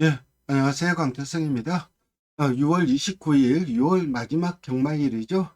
예, 안녕하세요. 강태성입니다. 6월 29일, 6월 마지막 경마일이죠.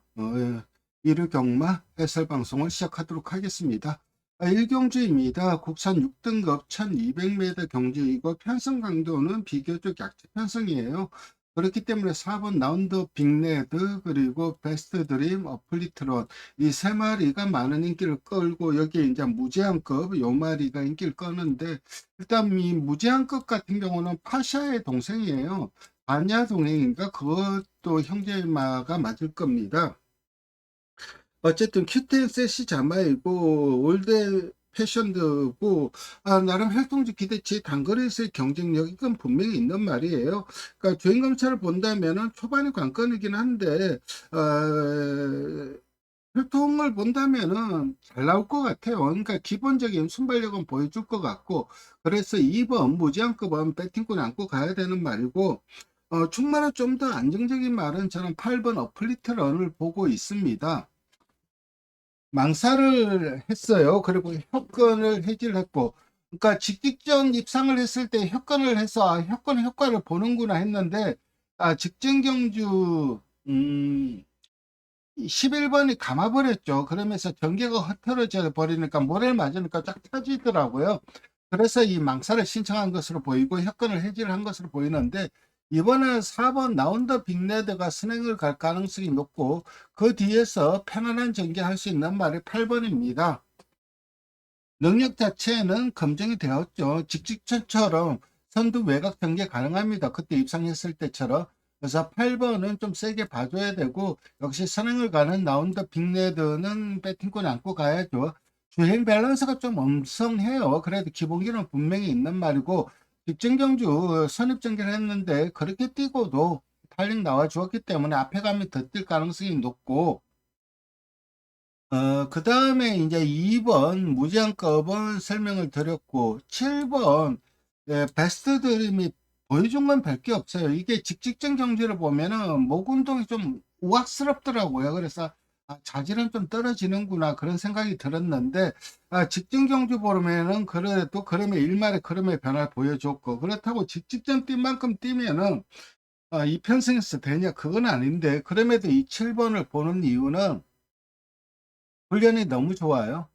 일요 경마 해설 방송을 시작하도록 하겠습니다. 1경주입니다. 국산 6등급 1200m 경주이고 편성 강도는 비교적 약체 편성이에요. 그렇기 때문에 4번 라운드 빅레드 그리고 베스트 드림 어플리트론 이 세 마리가 많은 인기를 끌고 여기에 이제 무제한급 요 마리가 인기를 끄는데 일단 이 무제한급 같은 경우는 파샤의 동생이에요. 아냐 동생인가 그것도 형제마가 맞을 겁니다. 어쨌든 큐텐 세시 자마이고 올드 패션드고 나름 활동주 기대치 단거리에서의 경쟁력 이건 분명히 있는 말이에요. 그러니까 주행 검차를 본다면은 초반에 관건이긴 한데 혈통을 본다면은 잘 나올 것 같아요. 그러니까 기본적인 순발력은 보여줄 것 같고, 그래서 2번 무제한급은 배팅권 안고 가야 되는 말이고, 충만한 좀 더 안정적인 말은 저는 8번 어플리트 런을 보고 있습니다. 망사를 했어요. 그리고 협건을 해지했고, 그러니까 직직전 입상을 했을 때 협건을 해서 협건 효과를 보는구나 했는데, 직전 경주 11번이 감아버렸죠. 그러면서 전개가 흐트러져 버리니까 모래를 맞으니까 쫙 터지더라고요. 그래서 이 망사를 신청한 것으로 보이고 협건을 해지를 한 것으로 보이는데 이번에 4번 라운더 빅레드가 선행을 갈 가능성이 높고 그 뒤에서 편안한 전개할 수 있는 말이 8번입니다. 능력 자체는 검증이 되었죠. 직직천처럼 선두 외곽 전개 가능합니다. 그때 입상했을 때처럼. 그래서 8번은 좀 세게 봐줘야 되고 역시 선행을 가는 라운드 빅레드는 배팅권 안고 가야죠. 주행 밸런스가 좀 엄성해요. 그래도 기본기는 분명히 있는 말이고 직전 경주 선입전개를 했는데 그렇게 뛰고도 달링 나와 주었기 때문에 앞에 가면 더 뛸 가능성이 높고 그 다음에 이제 2번 무제한급은 설명을 드렸고, 7번 베스트 드림이 보여준 건 별 게 없어요. 이게 직직전 경주를 보면은 목 운동이 좀 우악스럽더라고요. 그래서 자질은 좀 떨어지는구나 그런 생각이 들었는데, 직전 경주 보면은 그래도 그러면 일말의 흐름의 변화를 보여줬고, 그렇다고 직직전 뛴 만큼 뛰면은 이 편승에서 되냐? 그건 아닌데, 그럼에도 이 7번을 보는 이유는 훈련이 너무 좋아요.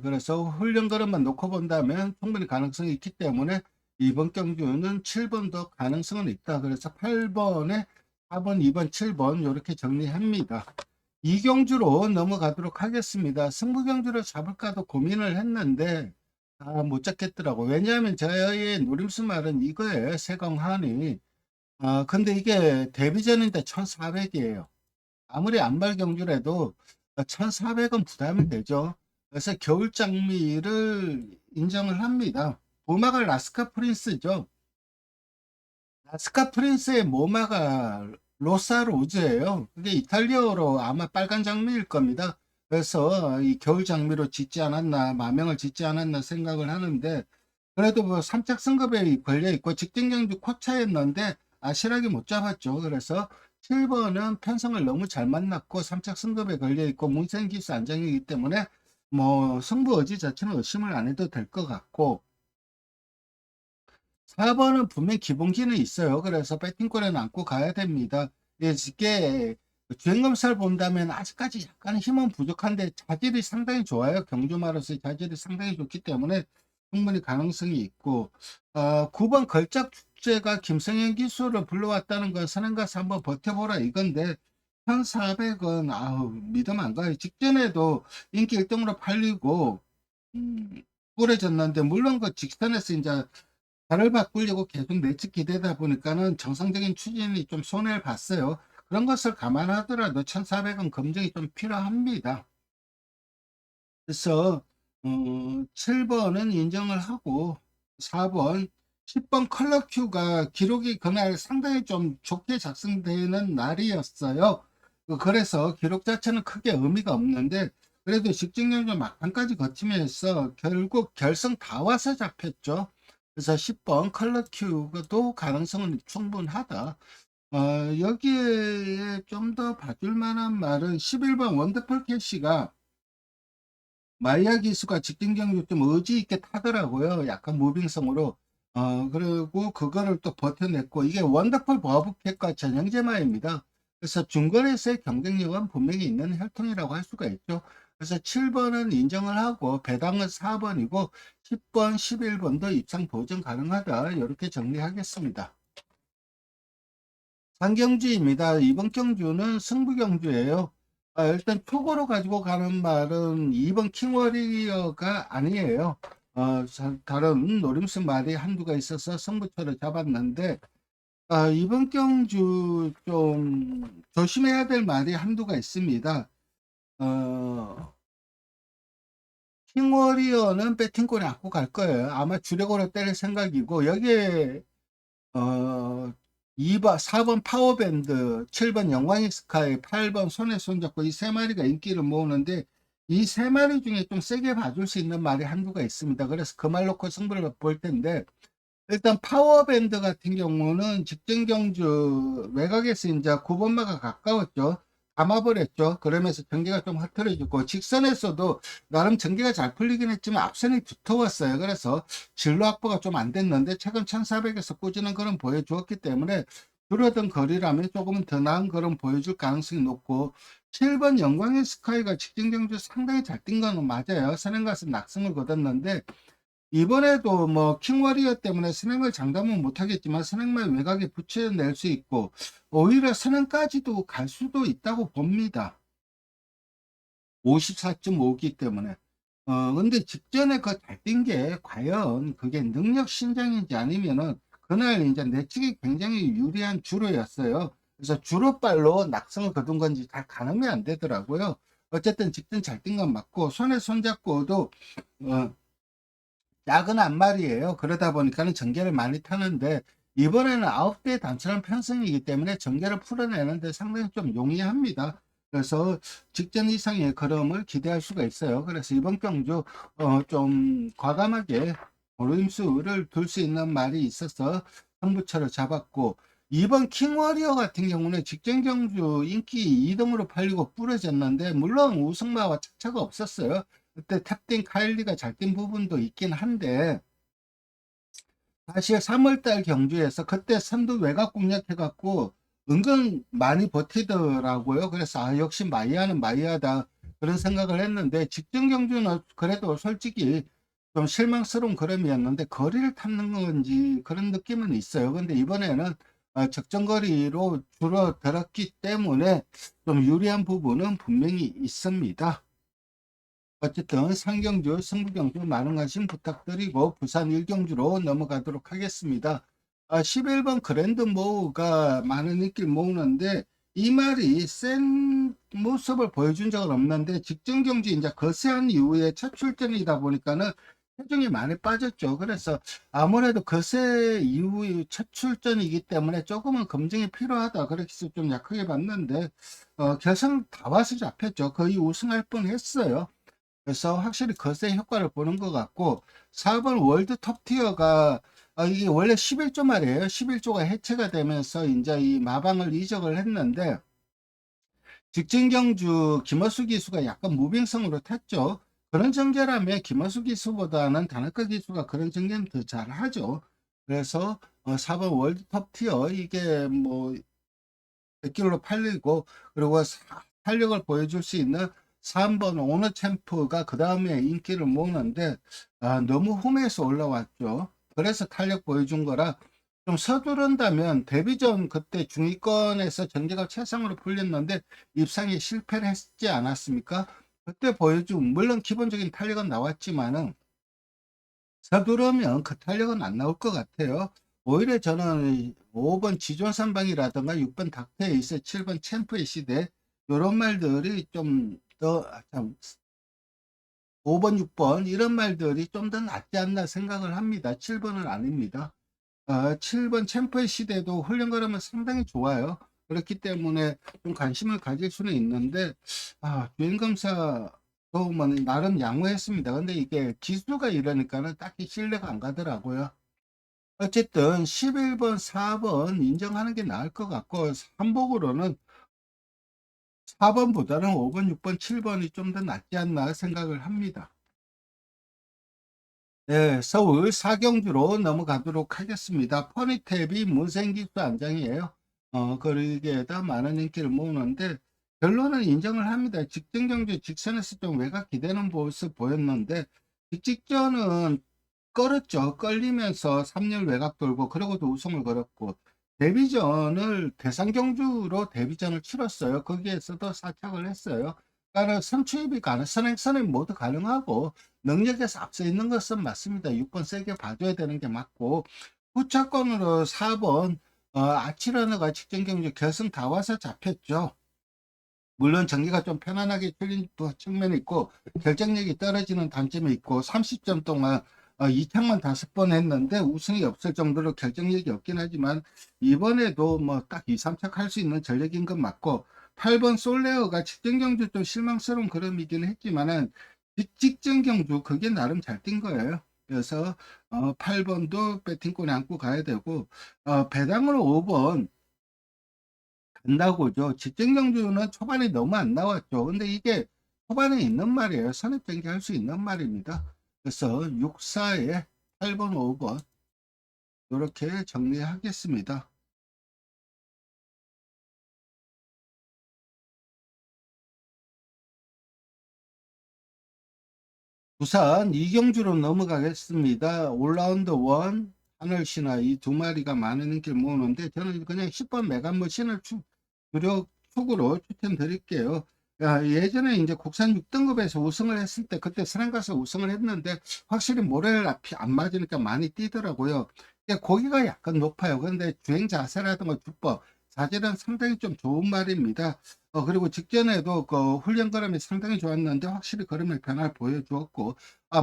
그래서 훈련 걸음만 놓고 본다면 충분히 가능성이 있기 때문에 이번 경주는 7번도 가능성은 있다. 그래서 8번에 4번, 2번, 7번 이렇게 정리합니다. 이 경주로 넘어가도록 하겠습니다. 승부 경주를 잡을까도 고민을 했는데 못 잡겠더라고. 왜냐하면 저의 노림수 말은 이거예요. 세광환이. 근데 이게 데뷔전인데 1400이에요. 아무리 안발 경주라도 1,400은 부담이 되죠. 그래서 겨울 장미를 인정을 합니다. 모마가 라스카 프린스죠. 라스카 프린스의 모마가 로사로즈예요. 그게 이탈리아어로 아마 빨간 장미일 겁니다. 그래서 이 겨울 장미로 짓지 않았나, 마명을 짓지 않았나 생각을 하는데, 그래도 뭐 3착 승급에 걸려 있고 직전 경주 코차였는데 아실하게 못 잡았죠. 그래서 7번은 편성을 너무 잘 만났고 3착 승급에 걸려 있고 문센 기수 안정이기 때문에 뭐 승부 의지 자체는 의심을 안 해도 될 것 같고 4번은 분명히 기본기는 있어요. 그래서 배팅권에 안고 가야 됩니다. 이게 주행검사를 본다면 아직까지 약간 힘은 부족한데 자질이 상당히 좋아요. 경주마로서의 자질이 상당히 좋기 때문에 충분히 가능성이 있고 9번 걸작 축제가 김성현 기수를 불러왔다는 건 선행가서 한번 버텨보라 이건데 1400은 아우 믿음 안 가요. 직전에도 인기 1등으로 팔리고 꾸려졌는데 물론 그 직선에서 이제 달을 바꾸려고 계속 내측기되다 보니까는 정상적인 추진이 좀 손해를 봤어요. 그런 것을 감안하더라도 1400은 검증이 좀 필요합니다. 그래서 7번은 인정을 하고 4번 10번 컬러 큐가 기록이 그날 상당히 좀 좋게 작성되는 날이었어요. 그래서 기록 자체는 크게 의미가 없는데 그래도 직직연주 막판까지 거치면서 결국 결승 다 와서 잡혔죠. 그래서 10번 컬러 큐도 가능성은 충분하다. 여기에 좀 더 봐줄 만한 말은 11번 원더풀 캐시가 마이야 기수가 직진 경주 좀 의지 있게 타더라고요. 약간 무빙성으로. 그리고 그거를 또 버텨냈고, 이게 원더풀 버브캣과 전형제마입니다. 그래서 중거리에서의 경쟁력은 분명히 있는 혈통이라고 할 수가 있죠. 그래서 7번은 인정을 하고, 배당은 4번이고, 10번, 11번도 입상 보증 가능하다. 이렇게 정리하겠습니다. 상경주입니다. 이번 경주는 승부 경주예요. 일단 촉으로 가지고 가는 말은 2번 킹워리어가 아니에요. 다른 노림수 말이 한두가 있어서 승부처를 잡았는데, 이번 경주 좀 조심해야 될 말이 한두가 있습니다. 어, 킹워리어는 배팅골에 안고 갈 거예요. 아마 주력으로 때릴 생각이고, 여기에 어, 2번, 4번 파워밴드, 7번 영광의 스카이, 8번 손에 손잡고 이 세 마리가 인기를 모으는데, 이 세 마리 중에 좀 세게 봐줄 수 있는 말이 한두가 있습니다. 그래서 그 말 놓고 승부를 볼 텐데, 일단 파워밴드 같은 경우는 직전 경주 외곽에서 이제 9번마가 가까웠죠. 담아버렸죠. 그러면서 전개가 좀 흐트러지고, 직선에서도 나름 전개가 잘 풀리긴 했지만 앞선이 두터웠어요. 그래서 진로 확보가 좀 안 됐는데 최근 1400에서 꾸준한 그런 보여주었기 때문에 줄어든 거리라면 조금은 더 나은 그런 보여줄 가능성이 높고, 7번 영광의 스카이가 직전 경주 상당히 잘 뛴 거는 맞아요. 선행가서 낙승을 거뒀는데, 이번에도 뭐 킹워리어 때문에 선행을 장담은 못하겠지만 선행만 외곽에 붙여낼 수 있고, 오히려 선행까지도 갈 수도 있다고 봅니다. 54.5기 때문에. 근데 직전에 그 잘 뛴 게 과연 그게 능력 신장인지 아니면은 그날 이제 내측이 굉장히 유리한 주로였어요. 그래서 주로발로 낙성을 거둔 건지 잘 가늠이 안 되더라고요. 어쨌든 직전 잘 뛴 건 맞고, 손에 손잡고도 어, 작은 앞말이에요. 그러다 보니까는 전개를 많이 타는데, 이번에는 9대 단순한 편성이기 때문에 전개를 풀어내는데 상당히 좀 용이합니다. 그래서 직전 이상의 걸음을 기대할 수가 있어요. 그래서 이번 경주 좀 과감하게 노림수를 둘 수 있는 말이 있어서 승부처를 잡았고, 이번 킹워리어 같은 경우는 직전 경주 인기 2등으로 팔리고 뿌려졌는데, 물론 우승마와 착차가 없었어요. 그때 탑된 카일리가 잘 뛴 부분도 있긴 한데, 사실 3월달 경주에서 그때 선두 외곽 공략해갖고 은근 많이 버티더라고요. 그래서 역시 마이야는 마이야다 그런 생각을 했는데, 직전 경주는 그래도 솔직히 좀 실망스러운 걸음이었는데 거리를 탔는 건지 그런 느낌은 있어요. 근데 이번에는 적정 거리로 줄어들었기 때문에 좀 유리한 부분은 분명히 있습니다. 어쨌든 상경주, 승부경주 많은 관심 부탁드리고 부산 일경주로 넘어가도록 하겠습니다. 11번 그랜드 모우가 많은 인기를 모으는데, 이 말이 센 모습을 보여준 적은 없는데 직전 경주 이제 거세한 이후에 첫 출전이다 보니까는 체중이 많이 빠졌죠. 그래서 아무래도 거세 이후 첫 출전이기 때문에 조금은 검증이 필요하다. 그렇게 해서 좀 약하게 봤는데, 결승 다 와서 잡혔죠. 거의 우승할 뻔했어요. 그래서 확실히 거세 효과를 보는 것 같고, 4번 월드 톱티어가 이게 원래 11조 말이에요. 11조가 해체가 되면서 이제 이 마방을 이적을 했는데, 직전 경주 김어수 기수가 약간 무빙성으로 탔죠. 그런 전개라면 김어수 기수보다는 다나카 기수가 그런 전개는 더 잘하죠. 그래서 4번 월드 톱티어 이게 뭐 100kg로 팔리고, 그리고 탄력을 보여줄 수 있는 3번 오너 챔프가 그 다음에 인기를 모으는데, 너무 홈에서 올라왔죠. 그래서 탄력 보여준 거라 좀 서두른다면, 데뷔전 그때 중위권에서 전개가 최상으로 풀렸는데 입상에 실패를 했지 않았습니까? 그때 보여준, 물론 기본적인 탄력은 나왔지만은 서두르면 그 탄력은 안 나올 것 같아요. 오히려 저는 5번 지존산방이라든가 6번 닥터에이스, 7번 챔프의 시대, 이런 말들이 좀 더, 5번, 6번 이런 말들이 좀 더 낫지 않나 생각을 합니다. 7번은 아닙니다. 7번 챔프의 시대도 훈련 걸으면 상당히 좋아요. 그렇기 때문에 좀 관심을 가질 수는 있는데, 주행검사 도움은 나름 양호했습니다. 근데 이게 기수가 이러니까는 딱히 신뢰가 안 가더라고요. 어쨌든 11번, 4번 인정하는 게 나을 것 같고, 한복으로는 4번보다는 5번, 6번, 7번이 좀 더 낫지 않나 생각을 합니다. 예, 서울 사경주로 넘어가도록 하겠습니다. 퍼니탭이 문생기수 안장이에요. 거기에다 많은 인기를 모으는데, 결론은 인정을 합니다. 직전경주 직선에서 좀 외곽 기대는 모습 보였는데, 직전은 끌었죠. 끌리면서 3열 외곽 돌고, 그러고도 우승을 걸었고, 데뷔전을 대상경주로 데뷔전을 치렀어요. 거기에서도 사착을 했어요. 그러니까 선취입이 선행선행 모두 가능하고, 능력에서 앞서 있는 것은 맞습니다. 6번 세게 봐줘야 되는 게 맞고, 후차권으로 4번 아치러너가 직전 경주 결승 다 와서 잡혔죠. 물론 전기가 좀 편안하게 풀린 측면이 있고 결정력이 떨어지는 단점이 있고 30점 동안 이창만 5번 했는데 우승이 없을 정도로 결정력이 없긴 하지만 이번에도 뭐 딱 2, 3착 할 수 있는 전력인 건 맞고 8번 솔레어가 직전 경주 좀 실망스러운 그림이긴 했지만은 직전 경주 그게 나름 잘 뛴 거예요. 그래서 8번도 배팅권에 안고 가야 되고 배당으로 5번 된다고죠. 직전 경주는 초반에 너무 안 나왔죠. 근데 이게 초반에 있는 말이에요. 선입견기 할 수 있는 말입니다. 그래서 64에 8번, 5번 이렇게 정리하겠습니다. 부산 이경주로 넘어가겠습니다. 올라운드 원, 하늘신화 이 두 마리가 많은 인기를 모으는데 저는 그냥 10번 메간모 신을 주력 축으로 추천드릴게요. 예전에 이제 국산 6등급에서 우승을 했을 때 그때 선행 가서 우승을 했는데 확실히 모래를 앞이 안 맞으니까 많이 뛰더라고요. 고기가 약간 높아요. 그런데 주행 자세라든가 주법, 자질은 상당히 좀 좋은 말입니다. 그리고 직전에도 그 훈련 걸음이 상당히 좋았는데 확실히 걸음의 변화를 보여주었고,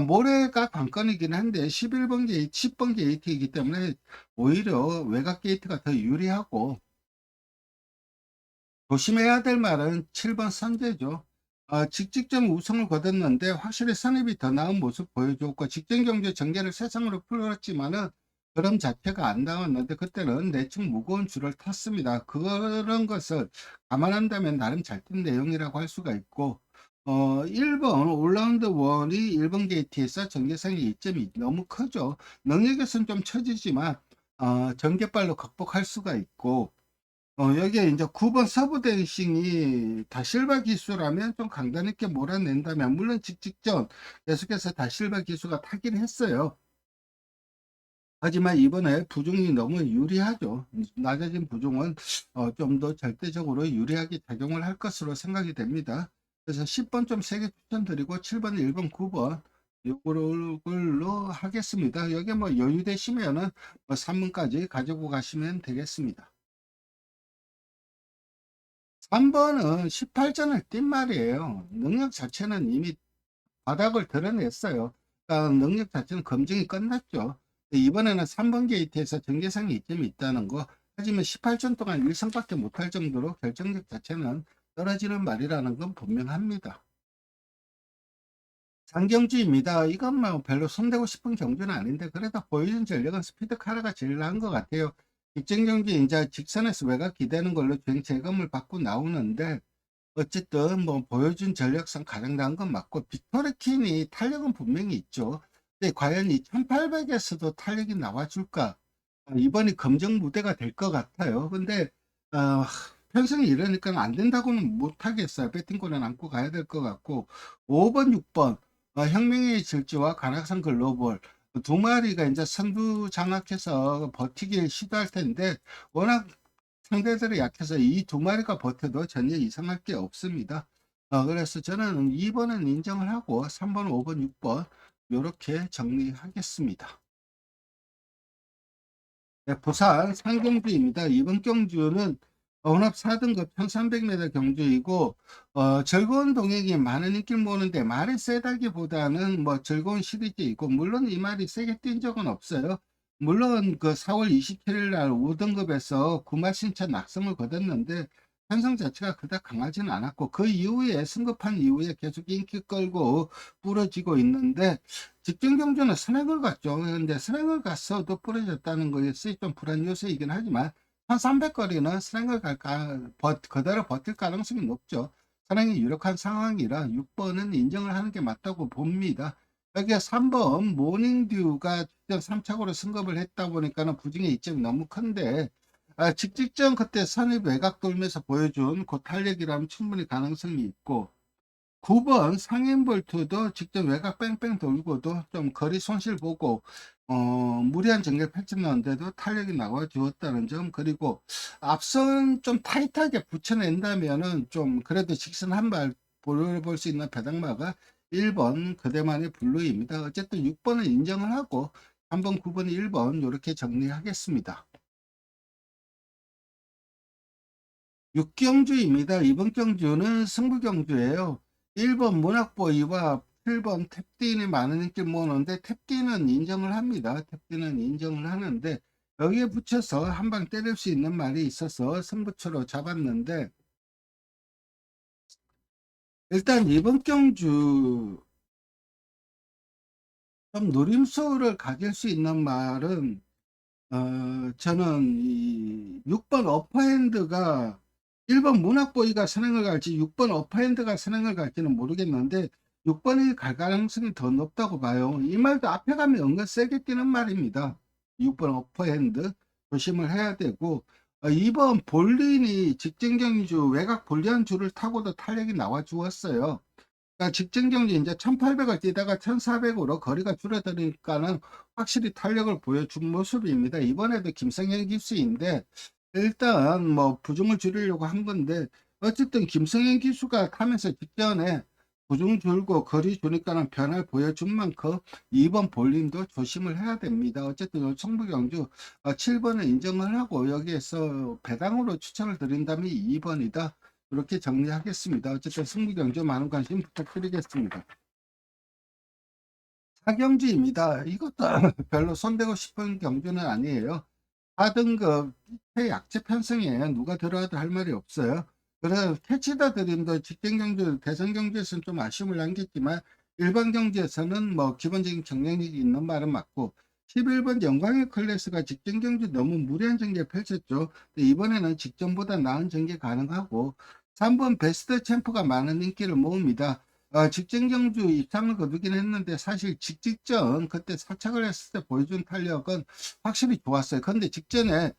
모래가 관건이긴 한데 11번 게이트, 10번 게이트이기 때문에 오히려 외곽 게이트가 더 유리하고, 조심해야 될 말은 7번 선제죠. 직직전 우승을 거뒀는데 확실히 선입이 더 나은 모습 보여줬고 직전 경제 전개를 세상으로 풀었지만은 그런 자체가 안 나왔는데 그때는 내측 무거운 줄을 탔습니다. 그런 것을 감안한다면 나름 잘 뛴 내용이라고 할 수가 있고 1번 올라운드 원이 1번 게이트에서 전개상의 이점이 너무 크죠. 능력에서는 좀 처지지만 전개발로 극복할 수가 있고 여기에 이제 9번 서브 댄싱이 다실바 기수라면 좀 강단 있게 몰아낸다면, 물론 직전 계속해서 다실바 기수가 타긴 했어요. 하지만 이번에 부중이 너무 유리하죠. 낮아진 부중은 좀 더 절대적으로 유리하게 작용을 할 것으로 생각이 됩니다. 그래서 10번 좀 세게 추천드리고 7번, 1번, 9번 요걸로 하겠습니다. 여기 뭐 여유 되시면은 3번까지 가지고 가시면 되겠습니다. 3번은 18전을 뛴 말이에요. 능력 자체는 이미 바닥을 드러냈어요. 그러니까 능력 자체는 검증이 끝났죠. 이번에는 3번 게이트에서 전개상의 이점이 있다는 거. 하지만 18전 동안 1승밖에 못할 정도로 결정력 자체는 떨어지는 말이라는 건 분명합니다. 상경주입니다. 이건 뭐 별로 손대고 싶은 경주는 아닌데 그래도 보여준 전력은 스피드카라가 제일 나은 것 같아요. 직전 경기 이제 직선에서 외곽 기대는 걸로 주행 재검을 받고 나오는데 어쨌든 뭐 보여준 전력상 가장 나은 건 맞고 빅토르킨이 탄력은 분명히 있죠. 근데 과연 이 1800에서도 탄력이 나와줄까? 이번이 검정 무대가 될 것 같아요. 근데 어, 평생에 이러니까 안 된다고는 못 하겠어요. 배팅권은 안고 가야 될 것 같고 5번, 6번 혁명의 질주와 관악산 글로벌 두 마리가 이제 선두 장악해서 버티길 시도할 텐데 워낙 상대들이 약해서 이 두 마리가 버텨도 전혀 이상할 게 없습니다. 그래서 저는 2번은 인정을 하고 3번, 5번, 6번 이렇게 정리하겠습니다. 네, 부산 상경주입니다. 이번 경주는 혼합 4등급 1300m 경주이고 즐거운 동행이 많은 인기를 모으는데 말이 세다기보다는 뭐 즐거운 시리즈이고 물론 이 말이 세게 뛴 적은 없어요. 물론 그 4월 27일 날 5등급에서 구마신천 낙성을 거뒀는데 편성 자체가 그닥 강하지는 않았고 그 이후에 승급한 이후에 계속 인기 끌고 부러지고 있는데 직전 경주는 선행을 갔죠. 근데 선행을 갔어도 부러졌다는 것이 좀 불안 요소이긴 하지만 1300거리는 선행을 갈까 그대로 버틸 가능성이 높죠. 선행이 유력한 상황이라 6번은 인정을 하는 게 맞다고 봅니다. 여기에 3번 모닝듀가 직전 3착으로 승급을 했다 보니까는 부진의 이점이 너무 큰데, 직직전 그때 선입 외곽 돌면서 보여준 그 탄력이라면 충분히 가능성이 있고, 9번 상인볼트도 직접 외곽 뺑뺑 돌고도 좀 거리 손실 보고 무리한 전개를 펼쳤는데도 탄력이 나와 주었다는 점, 그리고 앞선 좀 타이트하게 붙여낸다면은 좀 그래도 직선 한 발 보여볼 수 있는 배당마가 1번 그대만의 블루입니다. 어쨌든 6번은 인정을 하고 3번, 9번, 1번 이렇게 정리하겠습니다. 6경주입니다. 이번 경주는 승부경주예요. 1번 문학보이와 7번 탭딘이 많은 인기를 모으는데, 탭딘은 인정을 합니다. 탭딘은 인정을 하는데, 여기에 붙여서 한 방 때릴 수 있는 말이 있어서 승부처로 잡았는데, 일단 이번 경주 좀 노림수를 가질 수 있는 말은, 저는 이 6번 어퍼핸드가 1번 문학보이가 선행을 갈지 6번 어퍼핸드가 선행을 갈지는 모르겠는데 6번이 갈 가능성이 더 높다고 봐요. 이 말도 앞에 가면 은근 세게 뛰는 말입니다. 6번 어퍼핸드 조심을 해야 되고, 2번 볼린이 직전경주 외곽 볼리안 줄을 타고도 탄력이 나와 주었어요. 그러니까 직전 경기 이제 1800을 뛰다가 1400으로 거리가 줄어드니까는 확실히 탄력을 보여준 모습입니다. 이번에도 김성현 기수인데 일단 뭐 부중을 줄이려고 한 건데, 어쨌든 김성현 기수가 타면서 직전에 부중 줄고 거리 주니까는 변화를 보여준 만큼 2번 볼림도 조심을 해야 됩니다. 어쨌든 청부경주 7번을 인정을 하고 여기에서 배당으로 추천을 드린다면 2번이다. 이렇게 정리하겠습니다. 어쨌든 승부 경주 많은 관심 부탁드리겠습니다. 사경주입니다. 이것도 별로 손대고 싶은 경주는 아니에요. 4등급 최약체 편성이에요. 누가 들어와도 할 말이 없어요. 그래서 캐치더 드림도 직전 경주, 대선 경주에서는 좀 아쉬움을 남겼지만 일반 경주에서는 뭐 기본적인 경쟁력이 있는 말은 맞고, 11번 영광의 클래스가 직전 경주 너무 무리한 전개 펼쳤죠. 이번에는 직전보다 나은 전개 가능하고, 3번 베스트 챔프가 많은 인기를 모읍니다. 직전 경주 입상을 거두긴 했는데 사실 직전 그때 사착을 했을 때 보여준 탄력은 확실히 좋았어요. 근데 직전에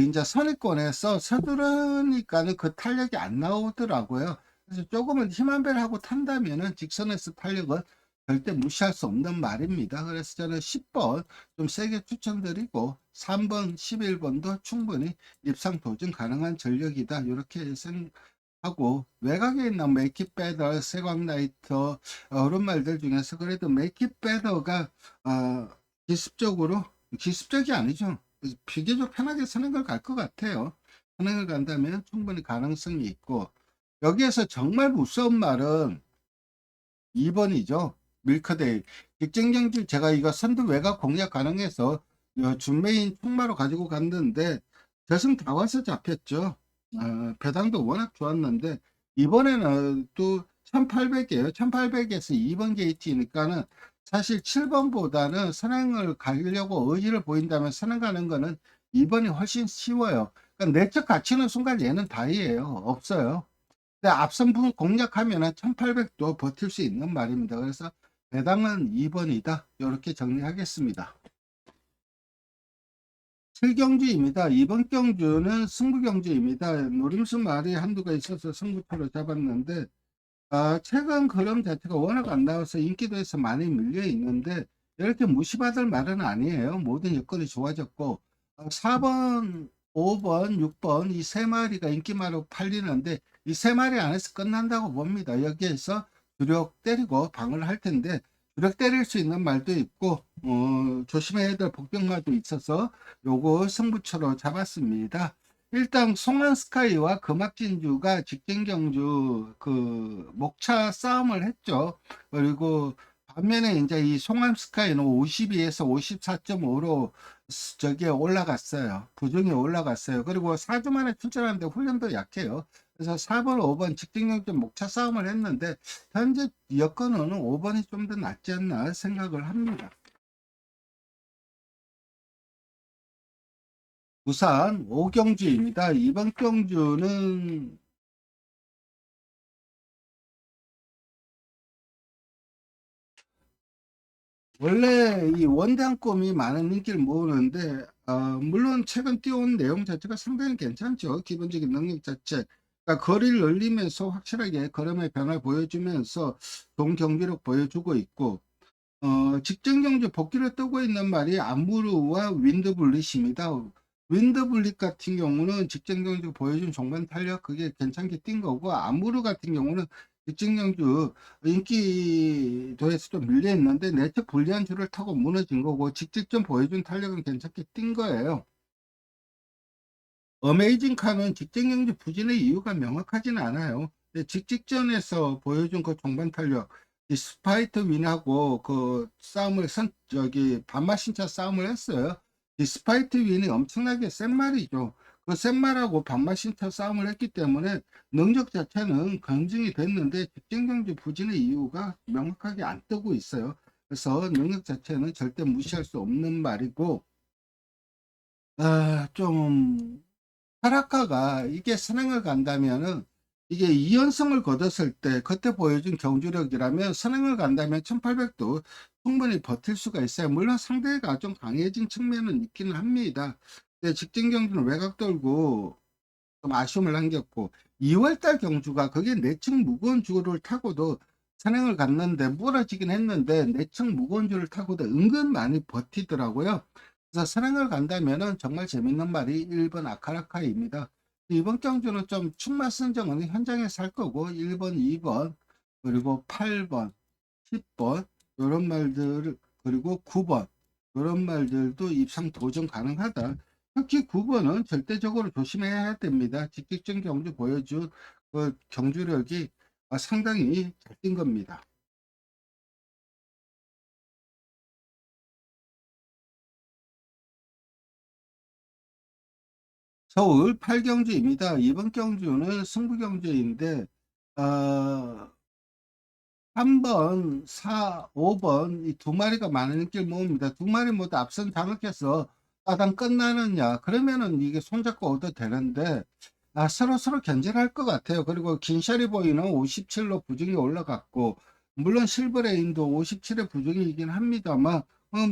이제 선입권에서 서두르니까는 그 탄력이 안 나오더라고요. 그래서 조금은 힘한 배를 하고 탄다면은 직선에서 탄력은 절대 무시할 수 없는 말입니다. 그래서 저는 10번 좀 세게 추천드리고 3번, 11번도 충분히 입상 도전 가능한 전력이다. 이렇게 생각하고, 외곽에 있는 메이키 배더, 세광라이터 이런 말들 중에서 그래도 메이키 배더가 기습적으로, 기습적이 아니죠. 비교적 편하게 선행을 갈 것 같아요. 선행을 간다면 충분히 가능성이 있고, 여기에서 정말 무서운 말은 2번이죠. 밀커데이. 직전경주 제가 이거 선두 외곽 공략 가능해서 준메인 총마로 가지고 갔는데 저승 다 와서 잡혔죠. 배당도 워낙 좋았는데 이번에는 또 1800이에요. 1800에서 2번 게이트니까는 사실 7번보다는 선행을 가려고 의지를 보인다면 선행 가는 거는 2번이 훨씬 쉬워요. 그러니까 내적 가치는 순간 얘는 다이에요. 없어요. 근데 앞선 분 공략하면은 1800도 버틸 수 있는 말입니다. 그래서 배당은 2번이다. 이렇게 정리하겠습니다. 7경주입니다. 이번 경주는 승부경주입니다. 노림수 말이 한두가 있어서 승부처로 잡았는데, 최근 그림 자체가 워낙 안 나와서 인기도에서 많이 밀려 있는데, 이렇게 무시받을 말은 아니에요. 모든 여건이 좋아졌고, 4번, 5번, 6번 이 세 마리가 인기마로 팔리는데, 이 세 마리 안에서 끝난다고 봅니다. 여기에서 주력 때리고 방을 할 텐데, 주력 때릴 수 있는 말도 있고, 조심해야 될 복병마도 있어서 요거 승부처로 잡았습니다. 일단 송환스카이와 금학진주가 직전 경주 그 목차 싸움을 했죠. 그리고 반면에 이제 이 송환스카이는 52에서 54.5로 저기에 올라갔어요. 부중에 올라갔어요. 그리고 4주 만에 출전하는데 훈련도 약해요. 그래서 4번, 5번 직전 경주 목차 싸움을 했는데 현재 여건은 5번이 좀 더 낫지 않나 생각을 합니다. 부산 오경주입니다. 이번 경주는 원래 이 원대한 꿈이 많은 인기를 모으는데 물론 최근 띄워온 내용 자체가 상당히 괜찮죠. 기본적인 능력 자체. 그러니까 거리를 늘리면서 확실하게 걸음의 변화를 보여주면서 좋은 경기력 보여주고 있고 직전 경주 복귀를 뜨고 있는 말이 아무르와 윈드블릿입니다. 윈드블릿 같은 경우는 직전 경주 보여준 종반 탄력 그게 괜찮게 뛴 거고 아무르 같은 경우는 직전 경주 인기도에서도 밀려 있는데 내적 불리한 줄을 타고 무너진 거고 직직전 보여준 탄력은 괜찮게 뛴 거예요. 어메이징 카는 직전 경주 부진의 이유가 명확하지는 않아요. 근데 직직전에서 보여준 그 종반 탄력, 이 스파이트 윈하고 그 싸움을 저기 반마신차 싸움을 했어요. 이 스파이트 윈이 엄청나게 센 말이죠. 그 센 말하고 반마신차 싸움을 했기 때문에 능력 자체는 검증이 됐는데 직전 경주 부진의 이유가 명확하게 안 뜨고 있어요. 그래서 능력 자체는 절대 무시할 수 없는 말이고, 좀 타라카가 이게 선행을 간다면은 이게 2연승을 거뒀을 때 그때 보여준 경주력이라면 선행을 간다면 1800도 충분히 버틸 수가 있어요. 물론 상대가 좀 강해진 측면은 있기는 합니다. 근데 직전 경주는 외곽 돌고 좀 아쉬움을 남겼고 2월달 경주가 그게 내층 무거운 줄을 타고도 선행을 갔는데 무너지긴 했는데 내층 무거운 줄을 타고도 은근 많이 버티더라고요. 그래서 선행을 간다면은 정말 재밌는 말이 1번 아카라카입니다. 이번 경주는 좀 출마 선정은 현장에서 할 거고 1번, 2번 그리고 8번, 10번 이런 말들 그리고 9번 이런 말들도 입상 도전 가능하다. 특히 9번은 절대적으로 조심해야 됩니다. 직직전 경주 보여준 그 경주력이 상당히 잘 뛴 겁니다. 서울 8경주입니다. 이번 경주는 승부 경주인데 어, 3번, 4, 5번 이 두 마리가 많은 인기를 모읍니다. 두 마리 모두 앞선 장악해서 따당 끝나느냐 그러면은 이게 손잡고 얻어도 되는데 서로 견제를 할 것 같아요. 그리고 긴샤리보이는 57로 부정이 올라갔고 물론 실버레인도 57의 부정이긴 합니다만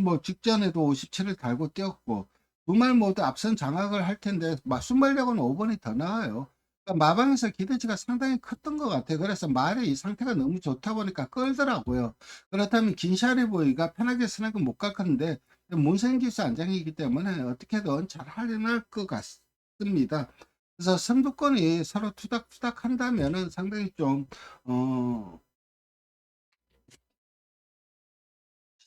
뭐 직전에도 57을 달고 뛰었고 두 말 모두 앞선 장악을 할 텐데 순발력은 5번이 더 나아요. 그러니까 마방에서 기대치가 상당히 컸던 것 같아요. 그래서 말의 이 상태가 너무 좋다 보니까 끌더라고요. 그렇다면 긴샤리보이가 편하게 쓰는 못 갈 건데 문생기수 안장이기 때문에 어떻게든 잘 할인할 것 같습니다. 그래서 선두권이 서로 투닥투닥 한다면은 상당히 좀,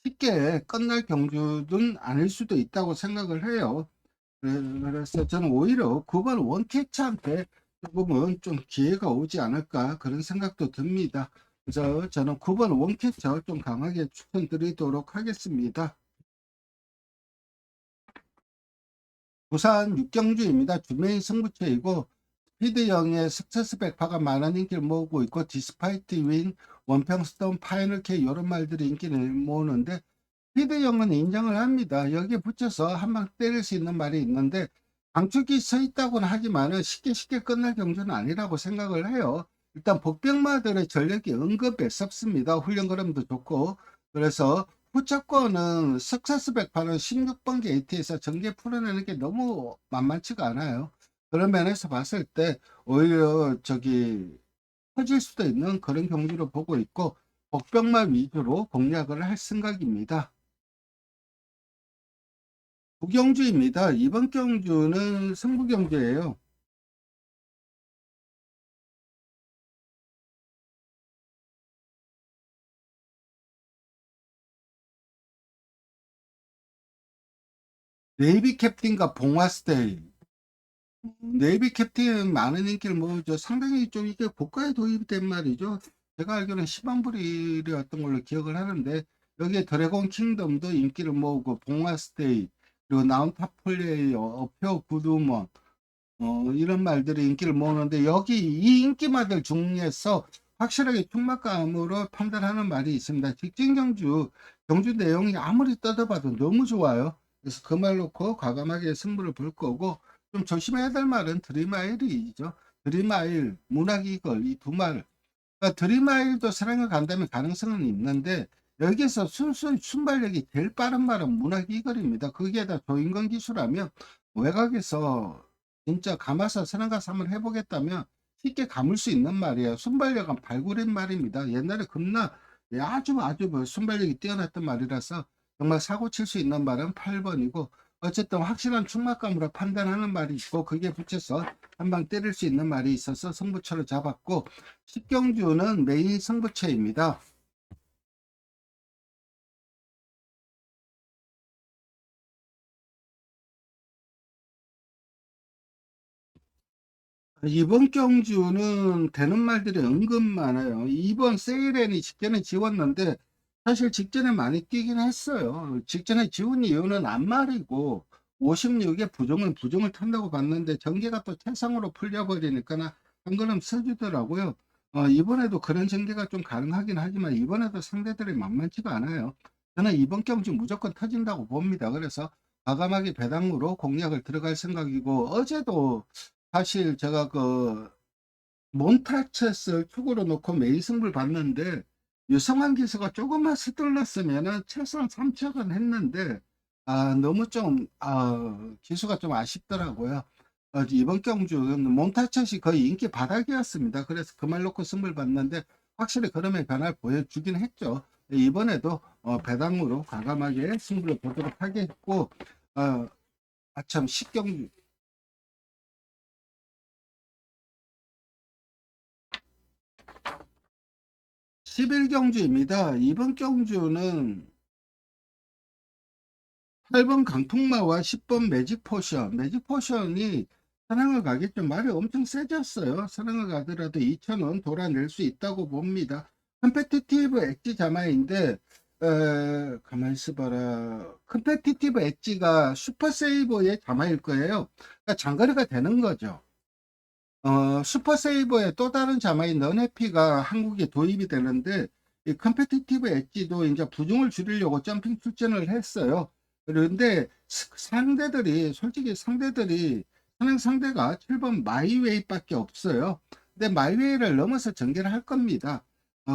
쉽게 끝날 경주는 아닐 수도 있다고 생각을 해요. 그래서 저는 오히려 9번 원캐치한테 조금은 좀 기회가 오지 않을까 그런 생각도 듭니다. 그래서 저는 9번 원캐쳐 좀 강하게 추천드리도록 하겠습니다. 부산 육경주입니다. 주메인 승부처이고 피드영의 스트레스 백파가 많은 인기를 모으고 있고 디스파이트 윈, 원평스톤, 파이널 K 이런 말들이 인기를 모으는데 피드영은 인정을 합니다. 여기에 붙여서 한 방 때릴 수 있는 말이 있는데 강축이 서 있다고는 하지만 쉽게 끝날 경주는 아니라고 생각을 해요. 일단 복병마들의 전력이 응급 매섭습니다. 훈련 걸음도 좋고 그래서 후차권은 석사스 백파는 16번 게이트에서 전개 풀어내는 게 너무 만만치가 않아요. 그런 면에서 봤을 때 오히려 터질 수도 있는 그런 경기로 보고 있고 복병마 위주로 공략을 할 생각입니다. 부경주입니다. 이번 경주는 승부경주예요. 네이비 캡틴과 봉화스테이. 네이비 캡틴 많은 인기를 모으죠. 상당히 좀 이게 고가에 도입된 말이죠. 제가 알기로는 10만 불이었던 걸로 기억을 하는데 여기에 드래곤 킹덤도 인기를 모으고 봉화스테이 그리고 나운탑 플레이어, 어표 구두먼 이런 말들이 인기를 모으는데 여기 이 인기마들 중에서 확실하게 촉막감으로 판단하는 말이 있습니다. 직진 경주 내용이 아무리 뜯어봐도 너무 좋아요. 그래서 그 말 놓고 과감하게 승부를 볼 거고 좀 조심해야 될 말은 드림마일이죠. 드림마일, 문학이걸 이 두 말. 그러니까 드림마일도 사랑을 간다면 가능성은 있는데 여기서 순수 순발력이 제일 빠른 말은 문학 이글입니다. 거기에다 조인건 기술하면 외곽에서 진짜 감아서 선행가서 한번 해보겠다면 쉽게 감을 수 있는 말이에요. 순발력은 발굴인 말입니다. 옛날에 겁나 아주 뭐 순발력이 뛰어났던 말이라서 정말 사고 칠 수 있는 말은 8번이고, 어쨌든 확실한 충막감으로 판단하는 말이 있고 그게 붙여서 한 방 때릴 수 있는 말이 있어서 승부처를 잡았고, 십경주는 메인 승부처입니다. 이번 경주는 되는 말들이 은근 많아요. 이번 세일에는 직전에 지웠는데 사실 직전에 많이 뛰긴 했어요. 직전에 지운 이유는 안말이고 56에 부정을 탄다고 봤는데 전개가 또 최상으로 풀려버리니까 한 걸음 써주더라고요. 이번에도 그런 전개가 좀 가능하긴 하지만 이번에도 상대들이 만만치가 않아요. 저는 이번 경주 무조건 터진다고 봅니다. 그래서 과감하게 배당으로 공략을 들어갈 생각이고, 어제도 사실 제가 그 몬타체스를 축으로 놓고 매일 승부를 봤는데 유성환 기수가 조금만 서둘렀으면은 최소한 3척은 했는데 너무 좀 기수가 좀 아쉽더라고요. 이번 경주는 몬타체스 거의 인기 바닥이었습니다. 그래서 그 말 놓고 승부를 봤는데 확실히 그럼의 변화를 보여주긴 했죠. 이번에도 배당으로 과감하게 승부를 보도록 하겠고, 아참 10경주 11경주입니다. 이번 경주는 8번 강통마와 10번 매직포션. 매직포션이 선행을 가겠죠. 말이 엄청 세졌어요. 선행을 가더라도 2,000원 돌아낼 수 있다고 봅니다. 컴페티티브 엣지 자마인데, 가만히 있어봐라. 컴페티티브 엣지가 슈퍼세이버의 자마일 거예요. 그러니까 장거리가 되는 거죠. 슈퍼세이버의 또 다른 자마인 넌해피가 한국에 도입이 되는데, 이 컴페티티브 엣지도 이제 부중을 줄이려고 점핑 출전을 했어요. 그런데 솔직히 상대들이, 선행 상대가 7번 마이웨이밖에 없어요. 근데 마이웨이를 넘어서 전개를 할 겁니다.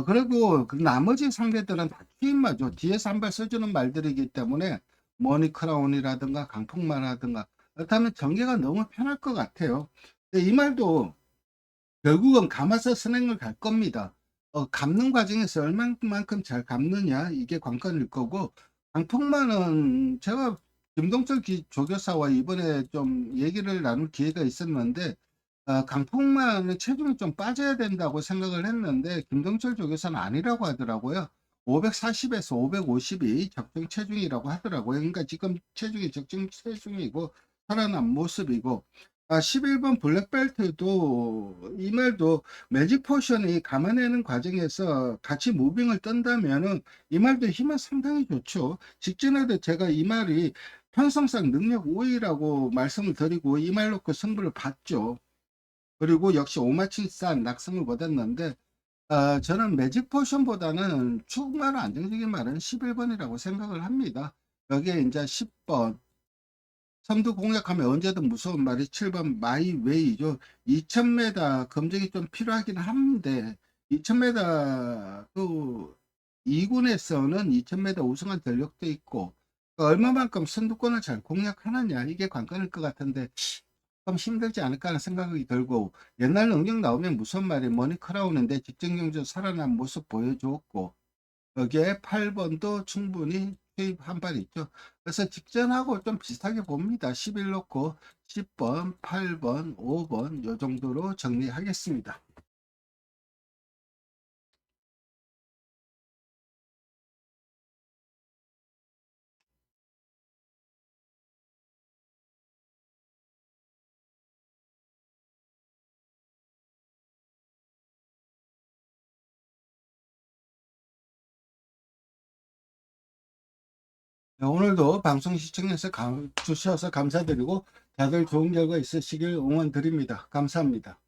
그리고 그 나머지 상대들은 다 퀴인마죠. 뒤에서 한 발 써주는 말들이기 때문에, 머니크라운이라든가 강풍마라든가, 그렇다면 전개가 너무 편할 것 같아요. 이 말도 결국은 감아서 선행을 갈 겁니다. 감는 과정에서 얼마만큼 잘 감느냐 이게 관건일 거고, 강풍만은 제가 김동철 조교사와 이번에 좀 얘기를 나눌 기회가 있었는데, 강풍만은 체중이 좀 빠져야 된다고 생각을 했는데 김동철 조교사는 아니라고 하더라고요. 540에서 550이 적정 체중이라고 하더라고요. 그러니까 지금 체중이 적정 체중이고 살아난 모습이고, 11번 블랙벨트도 이 말도 매직 포션이 감아내는 과정에서 같이 무빙을 뜬다면은 이 말도 힘은 상당히 좋죠. 직전에도 제가 이 말이 편성상 능력 우위라고 말씀을 드리고 이 말 놓고 승부를 봤죠. 그리고 역시 오마칭산 낙승을 거뒀는데, 저는 매직 포션보다는 충분한 안정적인 말은 11번이라고 생각을 합니다. 여기에 이제 10번 선두 공략하면 언제든 무서운 말이 7번 마이웨이죠. 2000m 검증이 좀 필요하긴 한데 2000m 또 2군에서는 2000m 우승한 전력도 있고, 얼마만큼 선두권을 잘 공략하느냐 이게 관건일 것 같은데 좀 힘들지 않을까 하는 생각이 들고, 옛날 능력 나오면 무슨 말이 머니 크라운인데 직전 경주 살아난 모습 보여주었고, 여기에 8번도 충분히 투입한 발 있죠. 그래서 직전하고 좀 비슷하게 봅니다. 11 놓고 10번, 8번, 5번 요 정도로 정리하겠습니다. 네, 오늘도 방송 시청해서 주셔서 감사드리고 다들 좋은 결과 있으시길 응원드립니다. 감사합니다.